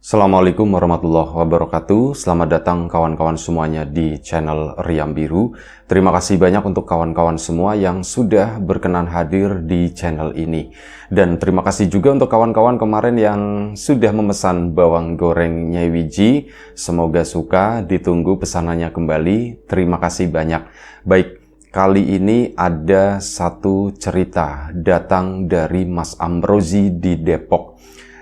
Assalamualaikum warahmatullahi wabarakatuh. Selamat datang kawan-kawan semuanya di channel Riam Biru. Terima kasih banyak untuk kawan-kawan semua yang sudah berkenan hadir di channel ini. Dan terima kasih juga untuk kawan-kawan kemarin yang sudah memesan bawang goreng Nyai Wiji. Semoga suka, ditunggu pesanannya kembali. Terima kasih banyak. Baik, kali ini ada satu cerita datang dari Mas Amrozi di Depok.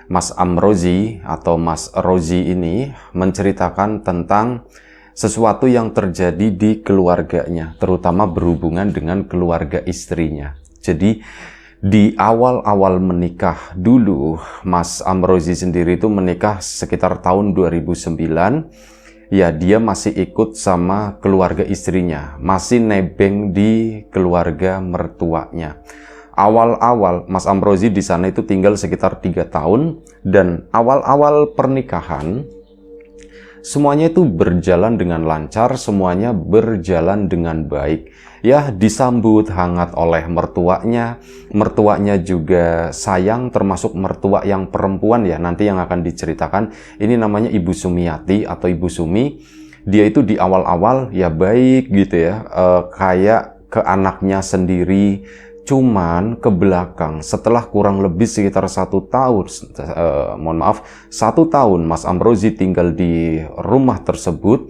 Mas Amrozi atau Mas Rozi ini menceritakan tentang sesuatu yang terjadi di keluarganya, terutama berhubungan dengan keluarga istrinya. Jadi di awal-awal menikah dulu, Mas Amrozi sendiri itu menikah sekitar tahun 2009. Ya, dia masih ikut sama keluarga istrinya, masih nebeng di keluarga mertuanya. Awal-awal Mas Amrozi di sana itu tinggal sekitar 3 tahun, dan awal-awal pernikahan semuanya itu berjalan dengan lancar, semuanya berjalan dengan baik. Ya, disambut hangat oleh mertuanya. Mertuanya juga sayang, termasuk mertua yang perempuan ya, nanti yang akan diceritakan. Ini namanya Ibu Sumiati atau Ibu Sumi. Dia itu di awal-awal ya baik gitu ya, kayak ke anaknya sendiri. Cuman ke belakang, setelah kurang lebih sekitar 1 tahun, 1 tahun Mas Amrozi tinggal di rumah tersebut,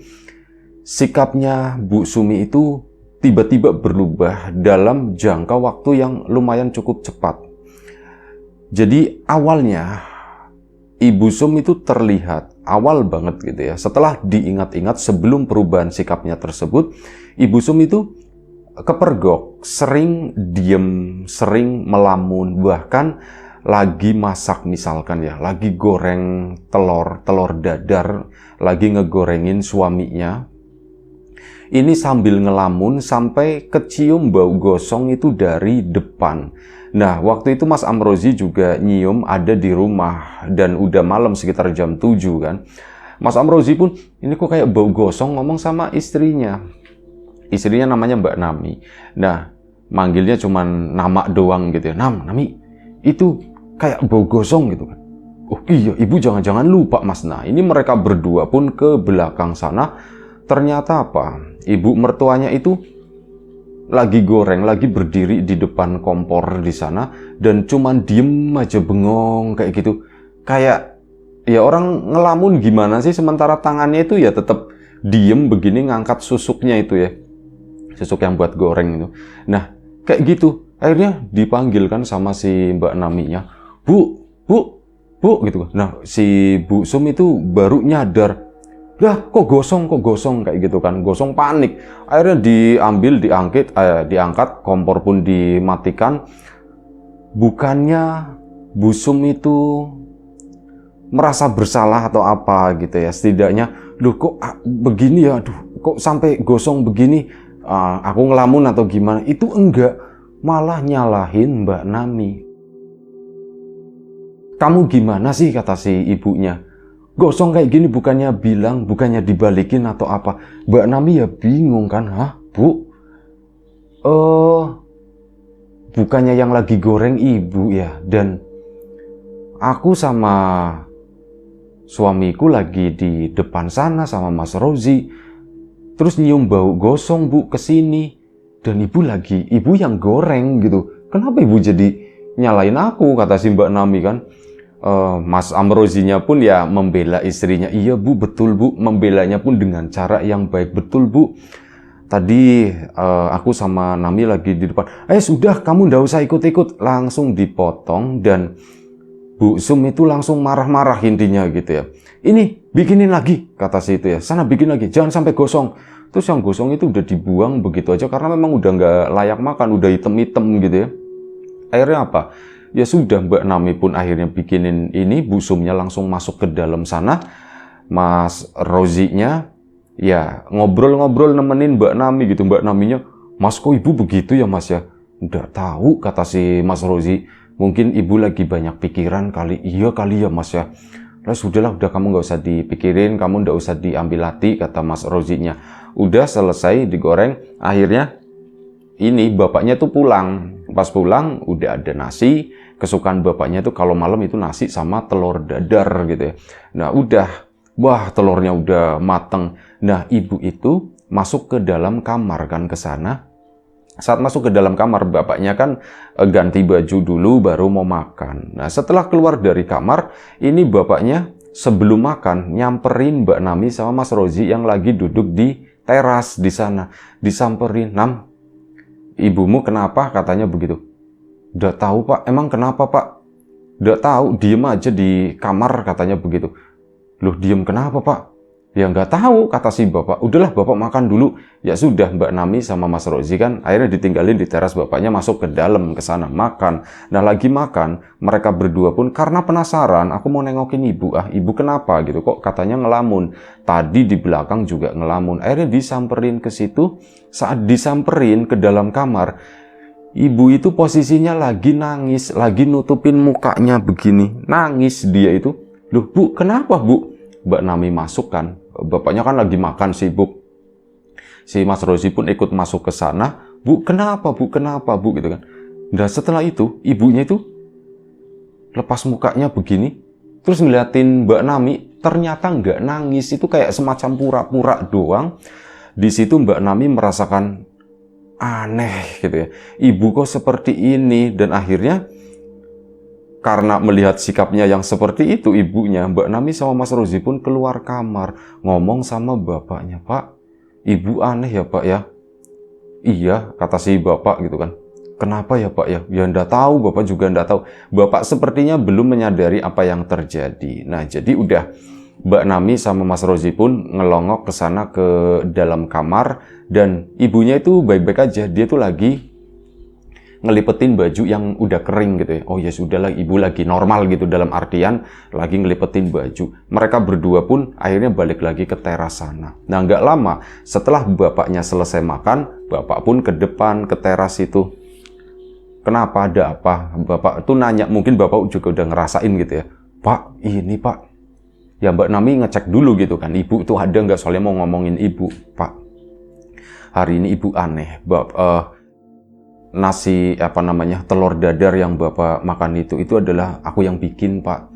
sikapnya Bu Sumi itu tiba-tiba berubah dalam jangka waktu yang lumayan cukup cepat. Jadi awalnya Ibu Sumi itu terlihat awal banget gitu ya. Setelah diingat-ingat sebelum perubahan sikapnya tersebut, Ibu Sumi itu kepergok, sering diem, sering melamun, bahkan lagi masak misalkan ya, lagi goreng telur dadar, lagi ngegorengin suaminya. Ini sambil ngelamun sampai kecium bau gosong itu dari depan. Nah, waktu itu Mas Amrozi juga nyium ada di rumah dan udah malam sekitar jam 7 kan. Mas Amrozi pun, ini kok kayak bau gosong, ngomong sama istrinya. Istrinya namanya Mbak Nami. Nah, manggilnya cuman nama doang gitu ya. Nami, itu kayak bau gosong gitu kan. Oh iya, ibu jangan-jangan lupa mas. Nah, ini mereka berdua pun ke belakang sana. Ternyata apa? Ibu mertuanya itu lagi goreng, lagi berdiri di depan kompor di sana. Dan cuman diem aja bengong kayak gitu. Kayak ya orang ngelamun gimana sih, sementara tangannya itu ya tetap diem begini ngangkat susuknya itu ya. Susuk yang buat goreng itu. Nah, kayak gitu. Akhirnya dipanggilkan sama si Mbak Naminya. Bu, gitu. Nah, si Bu Sum itu baru nyadar. Lah, kok gosong kayak gitu kan. Gosong, panik. Akhirnya diambil, diangkat, kompor pun dimatikan. Bukannya Bu Sum itu merasa bersalah atau apa gitu ya. Setidaknya, loh kok begini ya, aduh, kok sampai gosong begini. Aku ngelamun atau gimana, itu enggak, malah nyalahin Mbak Nami. Kamu gimana sih, kata si ibunya, gosong kayak gini bukannya bilang, bukannya dibalikin atau apa. Mbak Nami ya bingung kan, hah bu, bukannya yang lagi goreng ibu ya, dan aku sama suamiku lagi di depan sana sama Mas Rozi. Terus nyium bau gosong bu kesini, dan ibu yang goreng gitu. Kenapa ibu jadi nyalain aku, kata si Mbak Nami kan. Mas Amrozinya pun ya membela istrinya. Iya bu, betul bu, membelanya pun dengan cara yang baik. Betul bu, tadi aku sama Nami lagi di depan. Sudah, kamu ndak usah ikut-ikut. Langsung dipotong, dan Bu Sum itu langsung marah-marah intinya gitu ya. Ini bikinin lagi, kata si itu ya. Sana bikin lagi, jangan sampai gosong. Terus yang gosong itu udah dibuang begitu aja karena memang udah nggak layak makan, udah hitam-hitam gitu ya. Akhirnya apa? Ya sudah, Mbak Nami pun akhirnya bikinin ini. Bu Sumnya langsung masuk ke dalam sana. Mas Rozinya ya ngobrol-ngobrol nemenin Mbak Nami gitu. Mbak Naminya, Mas kok ibu begitu ya mas ya? Nggak tahu, kata si Mas Rozi. Mungkin ibu lagi banyak pikiran kali. Iya kali ya mas ya. Lah sudahlah, udah kamu nggak usah dipikirin, kamu nggak usah diambil hati, kata Mas Rozinya. Udah selesai digoreng. Akhirnya ini bapaknya tuh pulang. Pas pulang udah ada nasi, kesukaan bapaknya itu kalau malam itu nasi sama telur dadar gitu ya. Nah udah, wah telurnya udah mateng. Nah ibu itu masuk ke dalam kamar kan ke sana. Saat masuk ke dalam kamar, bapaknya kan ganti baju dulu baru mau makan. Nah, setelah keluar dari kamar, ini bapaknya sebelum makan nyamperin Mbak Nami sama Mas Rozi yang lagi duduk di teras di sana. Disamperin, "Nam, ibumu kenapa?" katanya begitu. "Udah tahu, Pak." "Emang kenapa, Pak?" "Udah tahu, diem aja di kamar," katanya begitu. "Loh, diem kenapa, Pak?" "Ya nggak tahu," kata si bapak. "Udahlah bapak makan dulu." Ya sudah, Mbak Nami sama Mas Rozi kan akhirnya ditinggalin di teras, bapaknya masuk ke dalam ke sana makan. Nah lagi makan, mereka berdua pun karena penasaran, "Aku mau nengokin ibu, ibu kenapa gitu, kok katanya ngelamun. Tadi di belakang juga ngelamun." Akhirnya disamperin ke situ. Saat disamperin ke dalam kamar, ibu itu posisinya lagi nangis, lagi nutupin mukanya begini, nangis dia itu. "Loh Bu, kenapa Bu?" Mbak Nami masuk kan, bapaknya kan lagi makan sibuk. Si Mas Rozi pun ikut masuk ke sana. "Bu, kenapa Bu? Kenapa Bu?" gitu kan. Nah setelah itu, ibunya itu lepas mukanya begini, terus ngeliatin Mbak Nami, ternyata nggak nangis, itu kayak semacam pura-pura doang. Di situ Mbak Nami merasakan aneh gitu ya. Ibu kok seperti ini, dan akhirnya karena melihat sikapnya yang seperti itu ibunya, Mbak Nami sama Mas Rozi pun keluar kamar, ngomong sama bapaknya, "Pak, ibu aneh ya Pak ya." "Iya," kata si bapak gitu kan. "Kenapa ya Pak ya?" "Ya ndak tahu, bapak juga ndak tahu." Bapak sepertinya belum menyadari apa yang terjadi. Nah jadi udah, Mbak Nami sama Mas Rozi pun ngelongok ke sana ke dalam kamar, dan ibunya itu baik-baik aja, dia tuh lagi ngelipetin baju yang udah kering gitu ya. Oh ya sudahlah, ibu lagi normal gitu, dalam artian lagi ngelipetin baju. Mereka berdua pun akhirnya balik lagi ke teras sana. Nah nggak lama setelah bapaknya selesai makan, bapak pun ke depan ke teras itu. "Kenapa, ada apa?" Bapak tuh nanya, mungkin bapak juga udah ngerasain gitu ya. "Pak, ini Pak." Ya Mbak Nami ngecek dulu gitu kan, ibu tuh ada nggak, soalnya mau ngomongin ibu. "Pak, hari ini ibu aneh. Nasi telur dadar yang bapak makan itu adalah aku yang bikin Pak.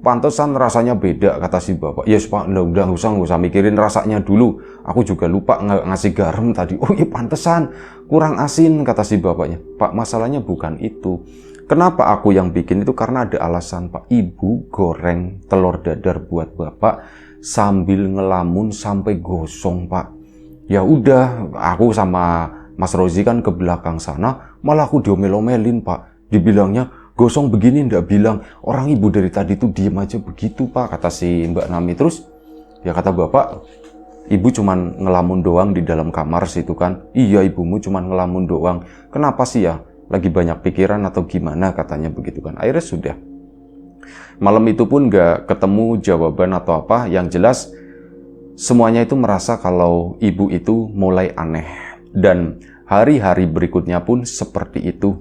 Pantesan rasanya beda," kata si bapak. "Yes Pak, udah nggak usah mikirin rasanya dulu. Aku juga lupa ngasih garam tadi." "Oh iya pantesan, kurang asin," kata si bapaknya. "Pak, masalahnya bukan itu. Kenapa aku yang bikin itu? Karena ada alasan Pak. Ibu goreng telur dadar buat bapak sambil ngelamun sampai gosong Pak. Ya udah, aku sama Mas Rozi kan ke belakang sana, malah aku diomel-omelin Pak. Dibilangnya, gosong begini ndak bilang, orang ibu dari tadi tuh diem aja begitu Pak," kata si Mbak Nami. Terus ya kata bapak, "Ibu cuman ngelamun doang di dalam kamar situ kan." "Iya, ibumu cuman ngelamun doang. Kenapa sih ya? Lagi banyak pikiran atau gimana?" katanya begitu kan. Akhirnya sudah. Malam itu pun nggak ketemu jawaban atau apa. Yang jelas semuanya itu merasa kalau ibu itu mulai aneh. Dan hari-hari berikutnya pun seperti itu.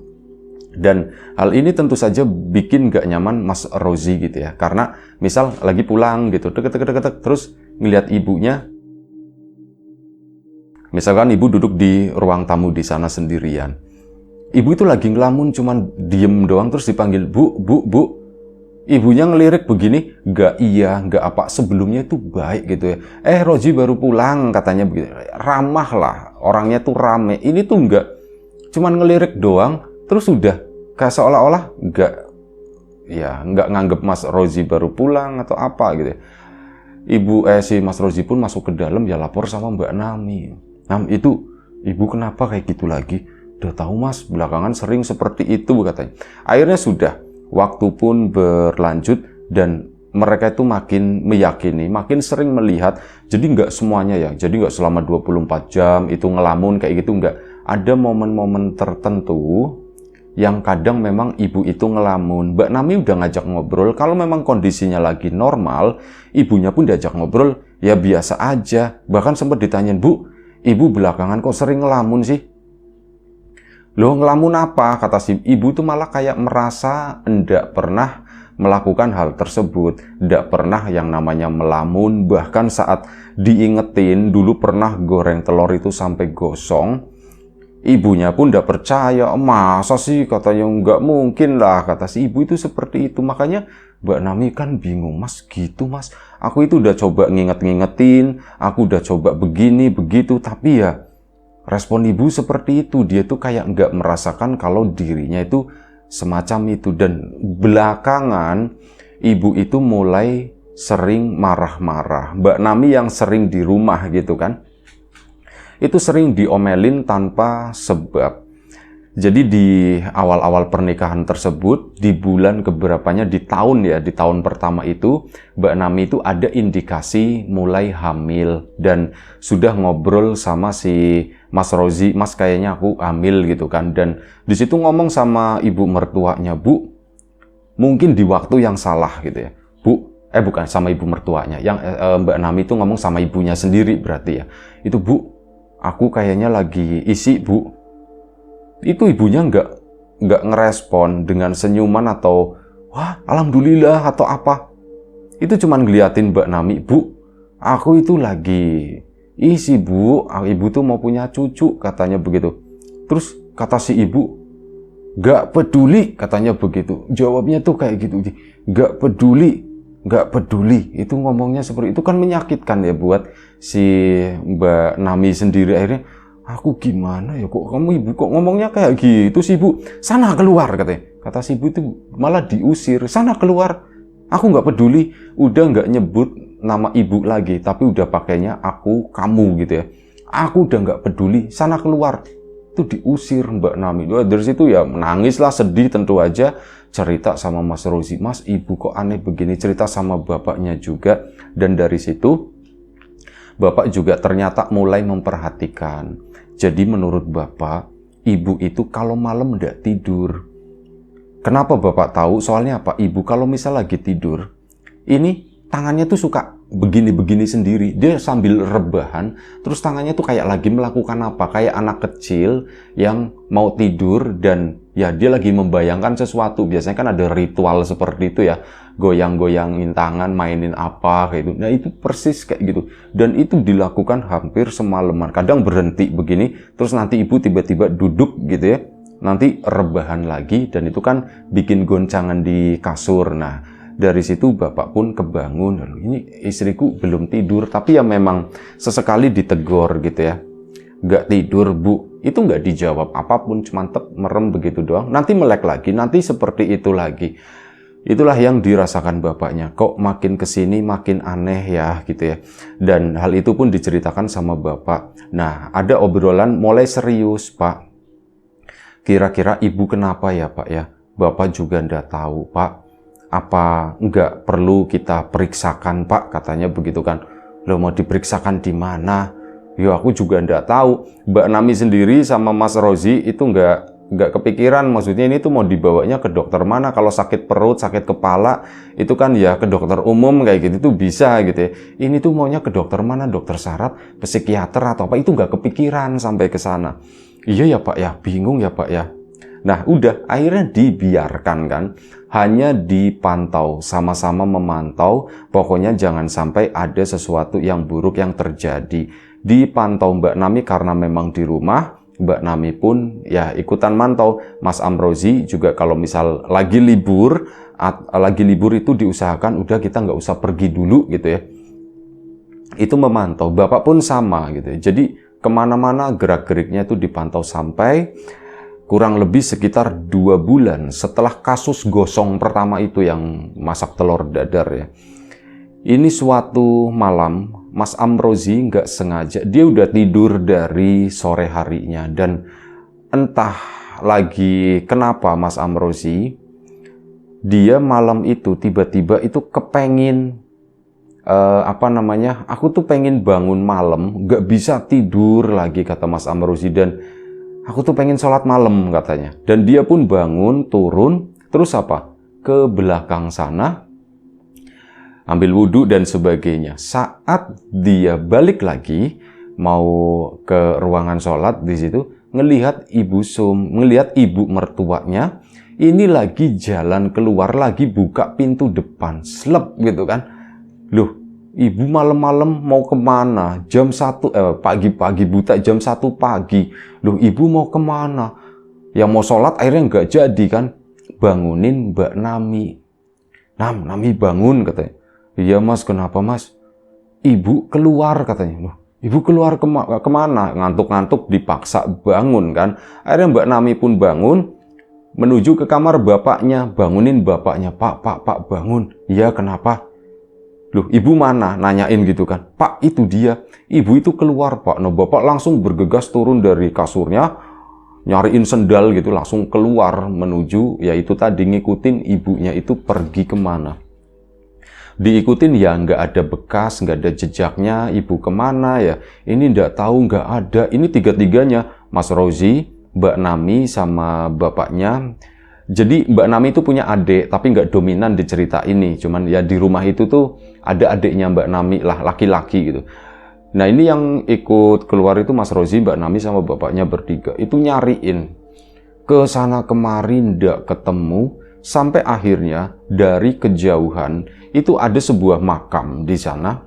Dan hal ini tentu saja bikin gak nyaman Mas Rozi gitu ya. Karena misal lagi pulang gitu, deket, terus ngeliat ibunya. Misalkan ibu duduk di ruang tamu di sana sendirian. Ibu itu lagi ngelamun, cuman diem doang, terus dipanggil, Bu. Ibunya ngelirik begini, "Nggak iya, nggak apa, sebelumnya itu baik gitu ya. Rozi baru pulang," katanya begitu. Ramah lah, orangnya tuh rame. Ini tuh nggak, cuman ngelirik doang, terus udah kayak seolah-olah nggak nganggep Mas Rozi baru pulang atau apa gitu ya. Si Mas Rozi pun masuk ke dalam, ya lapor sama Mbak Nami. "Nam, itu ibu kenapa kayak gitu lagi?" "Udah tahu Mas, belakangan sering seperti itu," katanya. Akhirnya sudah. Waktu pun berlanjut dan mereka itu makin meyakini, makin sering melihat. Jadi nggak semuanya ya, jadi nggak selama 24 jam itu ngelamun kayak gitu, nggak. Ada momen-momen tertentu yang kadang memang ibu itu ngelamun. Mbak Nami udah ngajak ngobrol, kalau memang kondisinya lagi normal, ibunya pun diajak ngobrol, ya biasa aja. Bahkan sempat ditanyain, "Bu, ibu belakangan kok sering ngelamun sih?" "Loh, ngelamun apa?" kata si ibu tuh malah kayak merasa enggak pernah melakukan hal tersebut, enggak pernah yang namanya melamun. Bahkan saat diingetin dulu pernah goreng telur itu sampai gosong, Ibunya pun udah percaya, masa sih katanya nggak mungkin lah, kata si ibu itu seperti itu. Makanya Mbak Nami kan bingung, Mas gitu Mas, aku itu udah coba nginget-ngingetin, aku udah coba begini, begitu, tapi ya respon ibu seperti itu, dia tuh kayak nggak merasakan kalau dirinya itu semacam itu. Dan belakangan ibu itu mulai sering marah-marah. Mbak Nami yang sering di rumah gitu kan, itu sering diomelin tanpa sebab. Jadi di awal-awal pernikahan tersebut, di bulan keberapanya, di tahun pertama itu, Mbak Nami itu ada indikasi mulai hamil dan sudah ngobrol sama si Mas Rozi, Mas kayaknya aku hamil gitu kan. Dan di situ ngomong sama ibu mertuanya, Bu, mungkin di waktu yang salah gitu ya. Bukan sama ibu mertuanya, yang Mbak Nami itu ngomong sama ibunya sendiri berarti ya. Itu, Bu, aku kayaknya lagi isi, Bu. Itu ibunya nggak ngerespon dengan senyuman atau wah alhamdulillah atau apa. Itu cuman ngeliatin Mbak Nami, Bu, aku itu lagi isi, Bu. Ibu tuh mau punya cucu, katanya begitu. Terus kata si ibu, nggak peduli, katanya begitu. Jawabnya tuh kayak gitu, nggak peduli. Nggak peduli, itu ngomongnya seperti itu kan menyakitkan ya buat si Mbak Nami sendiri. Akhirnya aku gimana ya, kok kamu ibu kok ngomongnya kayak gitu sih, Bu, sana keluar, katanya. Kata si ibu itu malah diusir, sana keluar, aku nggak peduli. Udah nggak nyebut nama ibu lagi, tapi udah pakainya aku, kamu gitu ya. Aku udah nggak peduli, sana keluar. Itu diusir Mbak Nami. Dari situ ya menangislah, sedih tentu aja, cerita sama Mas Rozi, Mas ibu kok aneh begini, cerita sama bapaknya juga. Dan dari situ bapak juga ternyata mulai memperhatikan. Jadi menurut bapak, ibu itu kalau malam nggak tidur. Kenapa bapak tahu? Soalnya apa? Ibu kalau misal lagi tidur, ini tangannya tuh suka begini-begini sendiri. Dia sambil rebahan, terus tangannya tuh kayak lagi melakukan apa? Kayak anak kecil yang mau tidur dan ya dia lagi membayangkan sesuatu. Biasanya kan ada ritual seperti itu ya. Goyang-goyangin tangan, mainin apa kayak gitu. Nah itu persis kayak gitu. Dan itu dilakukan hampir semalaman. Kadang berhenti begini, terus nanti ibu tiba-tiba duduk gitu ya. Nanti rebahan lagi dan itu kan bikin goncangan di kasur. Nah, dari situ bapak pun kebangun, lalu ini istriku belum tidur, tapi ya memang sesekali ditegur gitu ya. Nggak tidur, Bu. Itu nggak dijawab apapun, cuma merem begitu doang. Nanti melek lagi, nanti seperti itu lagi. Itulah yang dirasakan bapaknya. Kok makin kesini makin aneh ya gitu ya. Dan hal itu pun diceritakan sama bapak. Nah, ada obrolan mulai serius, Pak. Kira-kira ibu kenapa ya, Pak ya? Bapak juga nggak tahu, Pak. Apa nggak perlu kita periksakan, Pak? Katanya begitu kan. Lo mau diperiksakan di mana? Ya aku juga nggak tahu. Mbak Nami sendiri sama Mas Rozi itu nggak kepikiran. Maksudnya ini tuh mau dibawanya ke dokter mana? Kalau sakit perut, sakit kepala, itu kan ya ke dokter umum kayak gitu tuh bisa gitu ya. Ini tuh maunya ke dokter mana? Dokter saraf, psikiater atau apa? Itu nggak kepikiran sampai ke sana. Iya ya Pak ya, bingung ya Pak ya. Nah udah akhirnya dibiarkan kan, hanya dipantau, sama-sama memantau, pokoknya jangan sampai ada sesuatu yang buruk yang terjadi. Dipantau Mbak Nami karena memang di rumah, Mbak Nami pun ya ikutan mantau. Mas Amrozi juga kalau misal lagi libur itu diusahakan udah kita nggak usah pergi dulu gitu ya. Itu memantau, Bapak pun sama gitu ya. Jadi kemana-mana gerak-geriknya itu dipantau sampai kurang lebih sekitar 2 bulan setelah kasus gosong pertama itu yang masak telur dadar ya. Ini suatu malam, Mas Amrozi nggak sengaja, dia udah tidur dari sore harinya dan entah lagi kenapa Mas Amrozi, dia malam itu tiba-tiba itu kepengin aku tuh pengen bangun malam, gak bisa tidur lagi kata Mas Amrozi, dan aku tuh pengen sholat malam katanya. Dan dia pun bangun, turun, terus apa? Ke belakang sana, ambil wudhu dan sebagainya. Saat dia balik lagi, mau ke ruangan sholat di situ, ngelihat ibu mertuanya, ini lagi jalan keluar, lagi buka pintu depan, slep gitu kan. Loh, Ibu malam-malam mau kemana? Pagi-pagi buta jam 1 pagi. Loh, ibu mau kemana? Yang mau sholat akhirnya nggak jadi kan? Bangunin Mbak Nami. Nami bangun katanya. Iya mas, kenapa mas? Ibu keluar katanya. Loh, ibu keluar kemana? Ngantuk-ngantuk dipaksa bangun kan? Akhirnya Mbak Nami pun bangun. Menuju ke kamar bapaknya. Bangunin bapaknya. Pak bangun. Iya kenapa? Loh, ibu mana? Nanyain gitu kan. Pak, itu dia. Ibu itu keluar, Pak. Nah, bapak langsung bergegas turun dari kasurnya, nyariin sendal gitu, langsung keluar menuju, yaitu tadi ngikutin ibunya itu pergi kemana. Diikutin ya nggak ada bekas, nggak ada jejaknya, ibu kemana ya. Ini nggak tahu, nggak ada. Ini tiga-tiganya, Mas Rozi, Mbak Nami, sama bapaknya. Jadi Mbak Nami itu punya adik, tapi nggak dominan di cerita ini. Cuman ya di rumah itu tuh ada adiknya Mbak Nami lah, laki-laki gitu. Nah ini yang ikut keluar itu Mas Rozi, Mbak Nami sama bapaknya bertiga. Itu nyariin ke sana kemari nggak ketemu. Sampai akhirnya dari kejauhan itu ada sebuah makam di sana.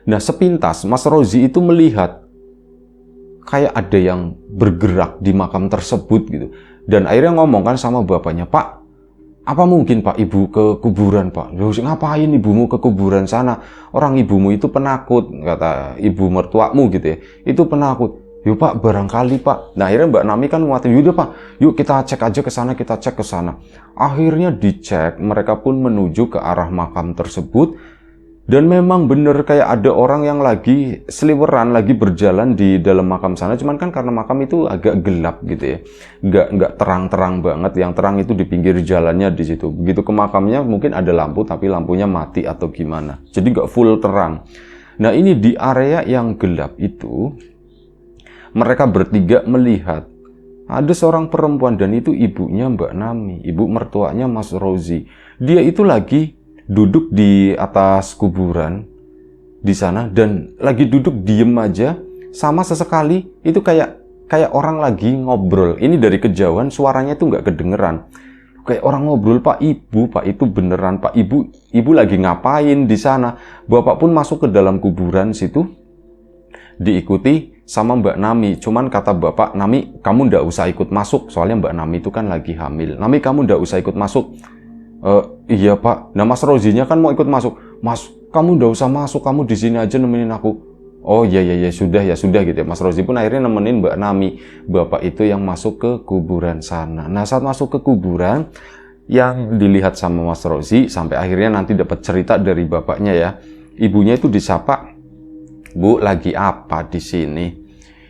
Nah sepintas Mas Rozi itu melihat kayak ada yang bergerak di makam tersebut gitu. Dan akhirnya ngomong kan sama bapaknya, Pak, apa mungkin Pak ibu ke kuburan Pak? Loh, ngapain ibumu ke kuburan sana? Orang ibumu itu penakut, kata ibu mertuamu gitu ya. Itu penakut. Yuk Pak, barangkali Pak. Nah akhirnya Mbak Nami kan nguatin, yaudah Pak, yuk kita cek aja ke sana, kita cek ke sana. Akhirnya dicek, mereka pun menuju ke arah makam tersebut. Dan memang bener kayak ada orang yang lagi seliweran, lagi berjalan di dalam makam sana. Cuman kan karena makam itu agak gelap gitu ya. Nggak terang-terang banget. Yang terang itu di pinggir jalannya di situ. Begitu ke makamnya mungkin ada lampu tapi lampunya mati atau gimana. Jadi nggak full terang. Nah ini di area yang gelap itu, mereka bertiga melihat ada seorang perempuan dan itu ibunya Mbak Nami. Ibu mertuanya Mas Rozi. Dia itu lagi duduk di atas kuburan di sana dan lagi duduk diem aja, sama sesekali itu kayak orang lagi ngobrol. Ini dari kejauhan suaranya tuh nggak kedengeran, kayak orang ngobrol. Pak itu beneran Pak, ibu lagi ngapain di sana? Bapak pun masuk ke dalam kuburan situ diikuti sama Mbak Nami. Cuman kata bapak, Nami kamu ndak usah ikut masuk, soalnya Mbak Nami itu kan lagi hamil. Nami kamu ndak usah ikut masuk. Iya Pak. Nah Mas Rozinya kan mau ikut masuk. Mas, kamu ndak usah masuk, kamu di sini aja nemenin aku. Oh iya sudah gitu ya. Mas Rozi pun akhirnya nemenin Mbak Nami. Bapak itu yang masuk ke kuburan sana. Nah saat masuk ke kuburan, yang dilihat sama Mas Rozi sampai akhirnya nanti dapat cerita dari bapaknya ya. Ibunya itu disapa, Bu, lagi apa di sini?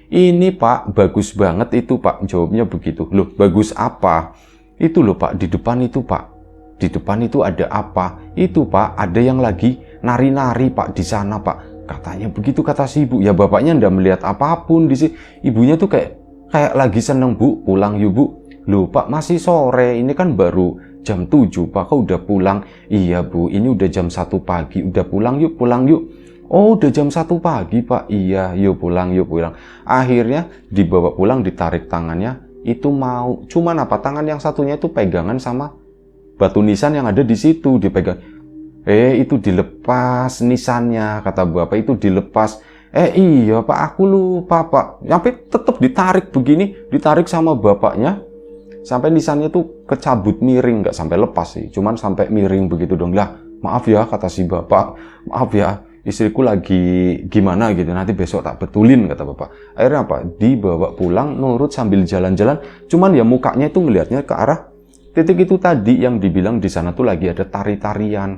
Ini Pak, bagus banget itu Pak. Jawabnya begitu. Loh, bagus apa? Itu loh Pak, di depan itu Pak. Di depan itu ada apa? Itu Pak, ada yang lagi nari-nari Pak di sana Pak. Katanya begitu kata si ibu. Ya bapaknya ndak melihat apapun di sini. Ibunya tuh kayak lagi seneng, Bu, pulang yuk Bu. Loh Pak, masih sore. Ini kan baru jam 7 Pak. Kok udah pulang? Iya Bu, ini udah jam 1 pagi. Udah pulang yuk. Oh udah jam 1 pagi Pak. Iya, yuk pulang. Akhirnya dibawa pulang, ditarik tangannya. Itu mau. Cuman apa? Tangan yang satunya itu pegangan sama batu nisan yang ada di situ, dipegang. Itu dilepas nisannya, kata bapak, itu dilepas. Iya Pak, aku lupa Pak. Sampai tetap ditarik begini, ditarik sama bapaknya. Sampai nisannya tuh kecabut miring, nggak sampai lepas sih. Cuman sampai miring begitu dong. Lah, maaf ya kata si bapak. Maaf ya, istriku lagi gimana gitu. Nanti besok tak betulin kata bapak. Akhirnya apa? Dibawa pulang, nurut sambil jalan-jalan. Cuman ya mukanya itu ngelihatnya ke arah titik itu tadi yang dibilang di sana tuh lagi ada tari-tarian.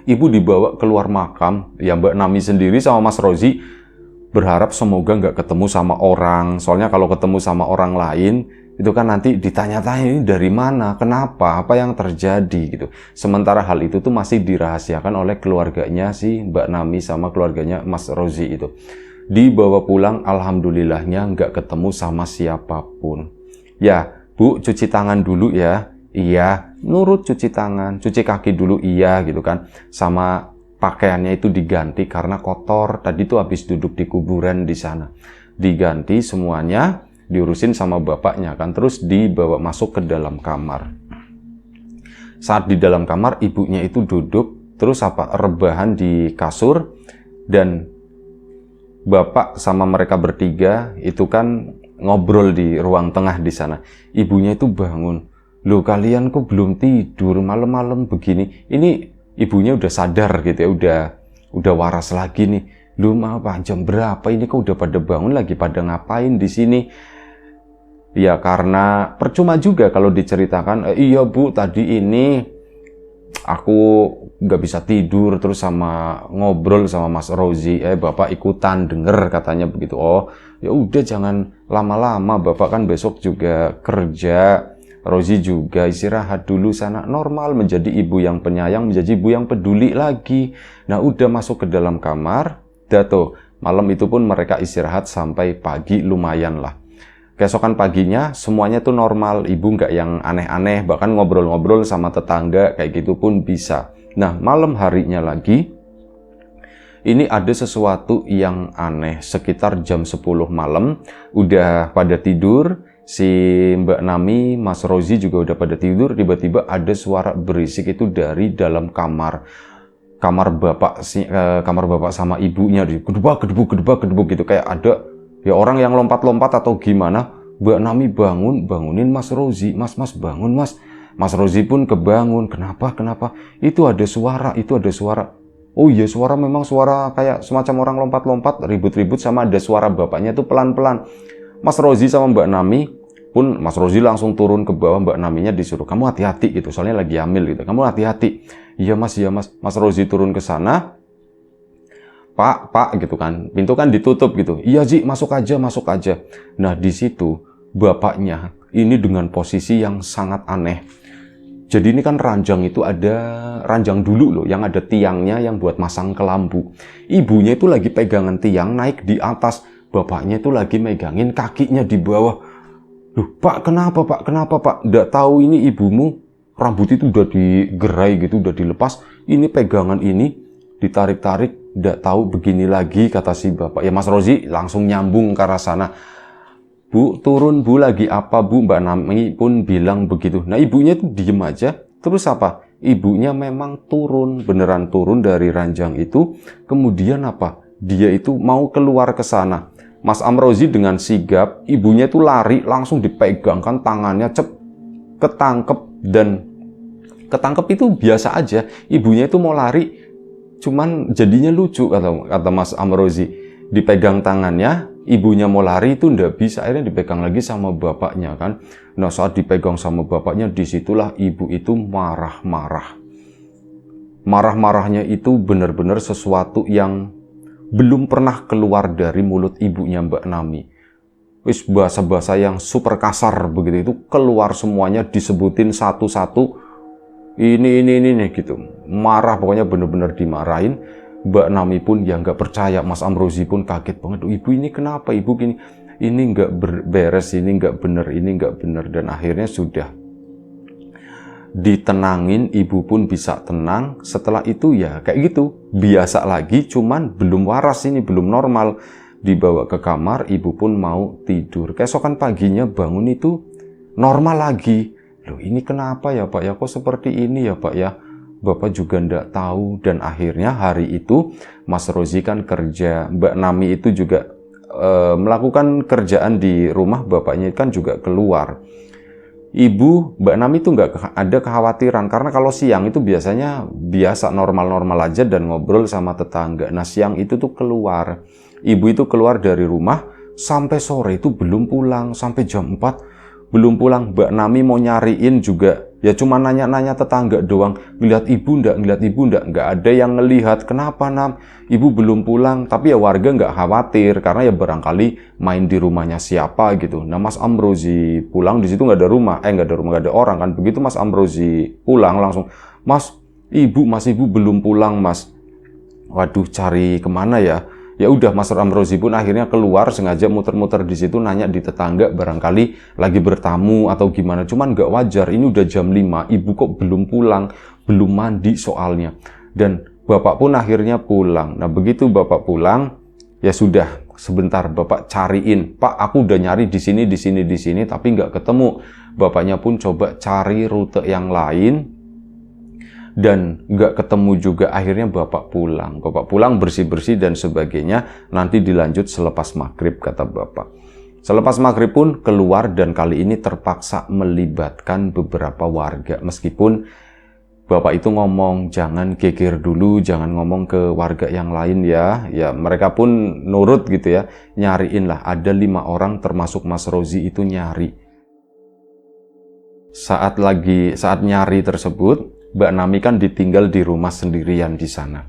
Ibu dibawa keluar makam, ya Mbak Nami sendiri sama Mas Rozi berharap semoga nggak ketemu sama orang. Soalnya kalau ketemu sama orang lain, itu kan nanti ditanya-tanya ini dari mana, kenapa, apa yang terjadi gitu. Sementara hal itu tuh masih dirahasiakan oleh keluarganya si Mbak Nami sama keluarganya Mas Rozi itu. Dibawa pulang, alhamdulillahnya nggak ketemu sama siapapun. Ya, Bu, cuci tangan dulu ya. Iya, nurut cuci tangan. Cuci kaki dulu, iya gitu kan. Sama pakaiannya itu diganti karena kotor. Tadi tuh habis duduk di kuburan di sana. Diganti semuanya, diurusin sama bapaknya kan. Terus dibawa masuk ke dalam kamar. Saat di dalam kamar, ibunya itu duduk. terus rebahan di kasur, dan bapak sama mereka bertiga itu kan ngobrol di ruang tengah di sana. Ibunya itu bangun, "Loh, kalian kok belum tidur malam-malam begini?" Ini ibunya udah sadar gitu ya, udah waras lagi nih. "Loh, apa jam berapa ini kok udah pada bangun lagi, pada ngapain di sini?" Ya karena percuma juga kalau diceritakan, "Iya Bu, tadi ini aku nggak bisa tidur terus sama ngobrol sama Mas Rozi, Bapak ikutan denger," katanya begitu. "Oh, ya udah jangan lama-lama, Bapak kan besok juga kerja. Rozi juga istirahat dulu sana." Normal, menjadi ibu yang penyayang, menjadi ibu yang peduli lagi. Nah, udah masuk ke dalam kamar, tuh malam itu pun mereka istirahat sampai pagi, lumayan lah. Keesokan paginya semuanya tuh normal, ibu nggak yang aneh-aneh, bahkan ngobrol-ngobrol sama tetangga kayak gitu pun bisa. Nah, malam harinya lagi, ini ada sesuatu yang aneh. Sekitar jam 10 malam, udah pada tidur, si Mbak Nami, Mas Rozi juga udah pada tidur, tiba-tiba ada suara berisik itu dari dalam kamar. Kamar bapak sama ibunya, gedebak gitu, kayak ada ya orang yang lompat-lompat atau gimana. Mbak Nami bangunin Mas Rozi, "Mas, bangun Mas." Mas Rozi pun kebangun, "Kenapa? Itu ada suara. Oh iya, suara memang suara kayak semacam orang lompat-lompat, ribut-ribut, sama ada suara bapaknya tuh pelan-pelan." Mas Rozi sama Mbak Nami pun, Mas Rozi langsung turun ke bawah, Mbak Naminya disuruh, "Kamu hati-hati," gitu, soalnya lagi hamil gitu. "Kamu hati-hati." Iya mas. Mas Rozi turun ke sana. Pak gitu kan, pintu kan ditutup gitu. "Iya Ji, masuk aja." Nah, di situ bapaknya ini dengan posisi yang sangat aneh. Jadi ini kan ranjang itu ada ranjang dulu loh, yang ada tiangnya yang buat masang ke lampu. Ibunya itu lagi pegangan tiang naik di atas, bapaknya itu lagi megangin kakinya di bawah. "Loh Pak, kenapa Pak? Nggak tahu ini ibumu rambut itu udah digerai gitu, udah dilepas. Ini pegangan ini ditarik-tarik, nggak tahu begini lagi," kata si bapak. Ya Mas Rozi langsung nyambung ke arah sana. "Bu, turun Bu, lagi apa Bu?" Mbak Nami pun bilang begitu. Nah, ibunya tuh diem aja. Terus ibunya memang beneran turun dari ranjang itu. Kemudian dia itu mau keluar ke sana. Mas Amrozi dengan sigap, ibunya tuh lari, langsung dipegangkan tangannya, ketangkep itu biasa aja. Ibunya itu mau lari, cuman jadinya lucu, kata Mas Amrozi. Dipegang tangannya, ibunya mau lari itu ndak bisa, akhirnya dipegang lagi sama bapaknya kan. Nah, saat dipegang sama bapaknya, disitulah ibu itu marah-marah. Marah-marahnya itu benar-benar sesuatu yang belum pernah keluar dari mulut ibunya Mbak Nami. Wis bahasa-bahasa yang super kasar begitu, itu keluar semuanya, disebutin satu-satu. Ini gitu. Marah, pokoknya benar-benar dimarahin. Mbak Nami pun ya nggak percaya, Mas Amrozi pun kaget banget. "Ibu ini kenapa? Ibu gini, ini nggak beres, ini nggak bener." Dan akhirnya sudah ditenangin, ibu pun bisa tenang. Setelah itu ya kayak gitu, biasa lagi, cuman belum waras, ini belum normal. Dibawa ke kamar, ibu pun mau tidur. Keesokan paginya bangun itu normal lagi. "Loh, ini kenapa ya Pak ya, kok seperti ini ya Pak ya?" Bapak juga ndak tahu. Dan akhirnya hari itu Mas Rozi kan kerja, Mbak Nami itu juga melakukan kerjaan di rumah, bapaknya kan juga keluar. Mbak Nami itu nggak ada kekhawatiran, karena kalau siang itu biasanya biasa normal-normal aja dan ngobrol sama tetangga. Nah, siang itu tuh keluar. Ibu itu keluar dari rumah sampai sore itu belum pulang, sampai jam 4 belum pulang. Mbak Nami mau nyariin juga, ya cuma nanya-nanya tetangga doang. Ngeliat ibu ndak, nggak ada yang ngelihat. "Kenapa Nam? Ibu belum pulang." Tapi ya warga nggak khawatir, karena ya barangkali main di rumahnya siapa gitu. Nah, Mas Amrozi pulang, di situ nggak ada orang kan. Begitu Mas Amrozi pulang langsung, Mas Ibu belum pulang Mas." Waduh, cari kemana ya? Ya udah, Mas Amrozi pun akhirnya keluar, sengaja muter-muter di situ, nanya di tetangga barangkali lagi bertamu atau gimana. Cuman nggak wajar, ini udah jam 5, ibu kok belum pulang, belum mandi soalnya. Dan bapak pun akhirnya pulang. Nah, begitu bapak pulang, ya sudah, sebentar bapak cariin, "Pak, aku udah nyari di sini, tapi nggak ketemu." Bapaknya pun coba cari rute yang lain. dan nggak ketemu juga. Akhirnya bapak pulang bersih-bersih dan sebagainya, nanti dilanjut selepas maghrib kata bapak. Selepas maghrib pun keluar dan kali ini terpaksa melibatkan beberapa warga. Meskipun bapak itu ngomong jangan geger dulu, jangan ngomong ke warga yang lain ya. Ya mereka pun nurut gitu ya. Nyariin lah, ada 5 orang termasuk Mas Rozi itu nyari. Saat nyari tersebut, Mbak Nami kan ditinggal di rumah sendirian di sana.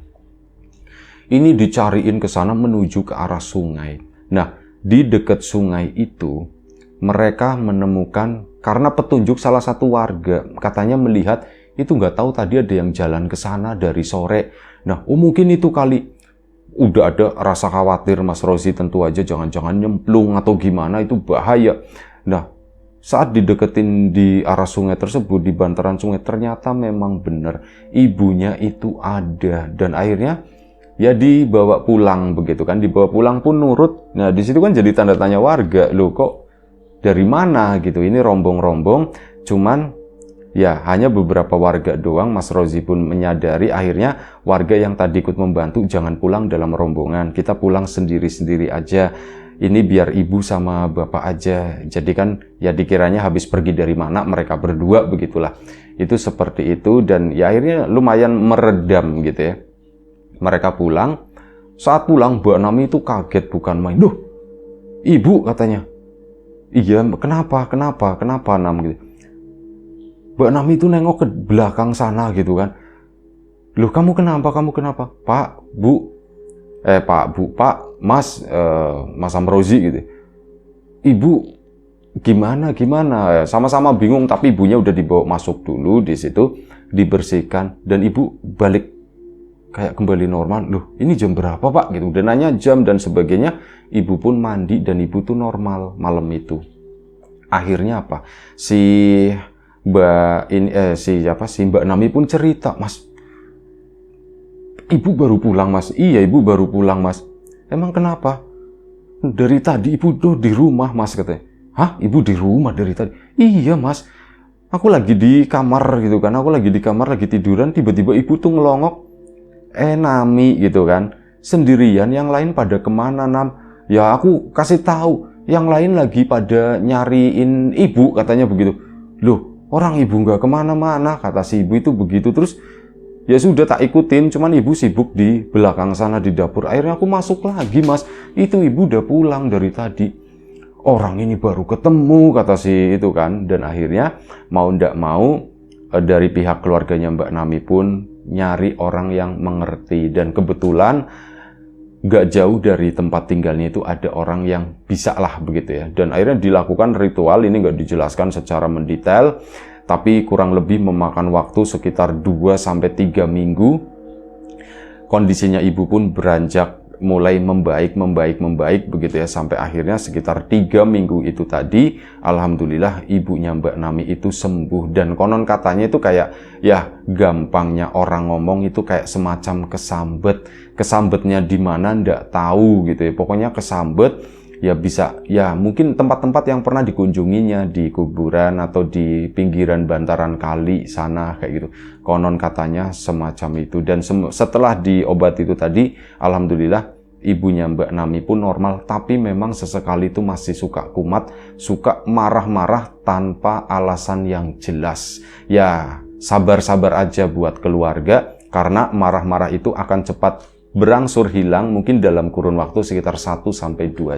Ini dicariin ke sana menuju ke arah sungai. Nah, di dekat sungai itu, mereka menemukan, karena petunjuk salah satu warga, katanya melihat, itu nggak tahu tadi ada yang jalan ke sana dari sore. Nah, mungkin itu kali. Udah ada rasa khawatir Mas Rozi, tentu aja jangan-jangan nyemplung atau gimana, itu bahaya. Nah, saat dideketin di arah sungai tersebut, di bantaran sungai, ternyata memang benar ibunya itu ada. Dan akhirnya ya dibawa pulang begitu kan, dibawa pulang pun nurut. Nah di situ kan jadi tanda tanya warga, loh kok dari mana gitu, ini rombong-rombong. Cuman ya hanya beberapa warga doang. Mas Rozi pun menyadari, akhirnya warga yang tadi ikut membantu jangan pulang dalam rombongan, kita pulang sendiri-sendiri aja, ini biar ibu sama bapak aja. Jadi kan ya dikiranya habis pergi dari mana mereka berdua begitulah. Itu seperti itu, dan ya akhirnya lumayan meredam gitu ya. Mereka pulang. Saat pulang, Mbak Nami itu kaget bukan main. Loh, ibu katanya. Iya, kenapa Nam gitu. Mbak Nami itu nengok ke belakang sana gitu kan. Loh, kamu kenapa? Pak, Mas, Mas Amrozi gitu. Ibu, gimana? Sama-sama bingung, tapi ibunya udah dibawa masuk dulu di situ, dibersihkan, dan ibu balik kayak kembali normal. Loh, ini jam berapa Pak? Gitu. Dan nanya jam dan sebagainya. Ibu pun mandi dan ibu tuh normal malam itu. Akhirnya apa? Si Mbak Nami pun cerita, Mas, ibu baru pulang Mas. Iya, ibu baru pulang Mas. Emang kenapa? Dari tadi ibu tuh di rumah Mas katanya. Hah? Ibu di rumah dari tadi? Iya Mas. Aku lagi di kamar gitu kan. Aku lagi di kamar lagi tiduran, tiba-tiba ibu tuh ngelongok. Nami gitu kan, sendirian, yang lain pada kemana Nam? Ya aku kasih tahu, yang lain lagi pada nyariin ibu katanya begitu. Loh, orang ibu nggak kemana-mana, kata si ibu itu begitu. Terus ya sudah tak ikutin, cuman ibu sibuk di belakang sana di dapur. Akhirnya aku masuk lagi Mas, itu ibu udah pulang dari tadi. Orang ini baru ketemu kata si itu kan. Dan akhirnya mau ndak mau dari pihak keluarganya Mbak Nami pun nyari orang yang mengerti, dan kebetulan gak jauh dari tempat tinggalnya itu ada orang yang bisa lah begitu ya. Dan akhirnya dilakukan ritual, ini gak dijelaskan secara mendetail, tapi kurang lebih memakan waktu sekitar 2-3 minggu. Kondisinya ibu pun beranjak mulai membaik begitu ya, sampai akhirnya sekitar 3 minggu itu tadi, alhamdulillah ibunya Mbak Nami itu sembuh. Dan konon katanya itu kayak, ya gampangnya orang ngomong itu kayak semacam kesambetnya di mana ndak tahu gitu ya, pokoknya kesambet. Ya bisa, ya mungkin tempat-tempat yang pernah dikunjunginya, di kuburan atau di pinggiran bantaran kali sana kayak gitu. Konon katanya semacam itu. Dan setelah diobati itu tadi, alhamdulillah ibunya Mbak Nami pun normal. Tapi memang sesekali itu masih suka kumat, suka marah-marah tanpa alasan yang jelas. Ya sabar-sabar aja buat keluarga, karena marah-marah itu akan cepat berangsur hilang, mungkin dalam kurun waktu sekitar 1-2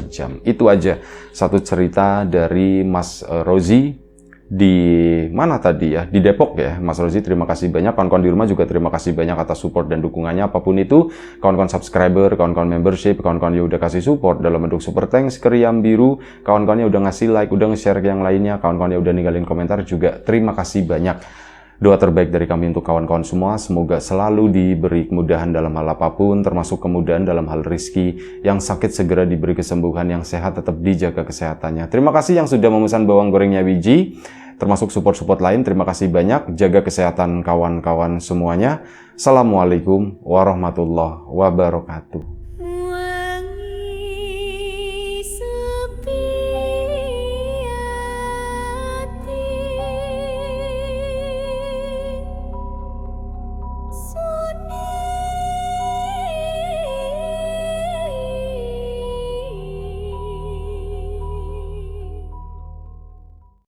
jam. Itu aja satu cerita dari Mas Rozi di mana tadi ya, di Depok ya. Mas Rozi, terima kasih banyak. Kawan-kawan di rumah juga terima kasih banyak atas support dan dukungannya, apapun itu. Kawan-kawan subscriber, kawan-kawan membership, kawan-kawan yang udah kasih support dalam bentuk super thanks ke Riam Biru, kawan-kawan yang udah ngasih like, udah nge-share ke yang lainnya, kawan-kawan yang udah ninggalin komentar juga terima kasih banyak. Doa terbaik dari kami untuk kawan-kawan semua, semoga selalu diberi kemudahan dalam hal apapun, termasuk kemudahan dalam hal rizki. Yang sakit segera diberi kesembuhan, yang sehat tetap dijaga kesehatannya. Terima kasih yang sudah memesan bawang gorengnya Wiji, termasuk support-support lain, terima kasih banyak. Jaga kesehatan kawan-kawan semuanya. Assalamualaikum warahmatullahi wabarakatuh.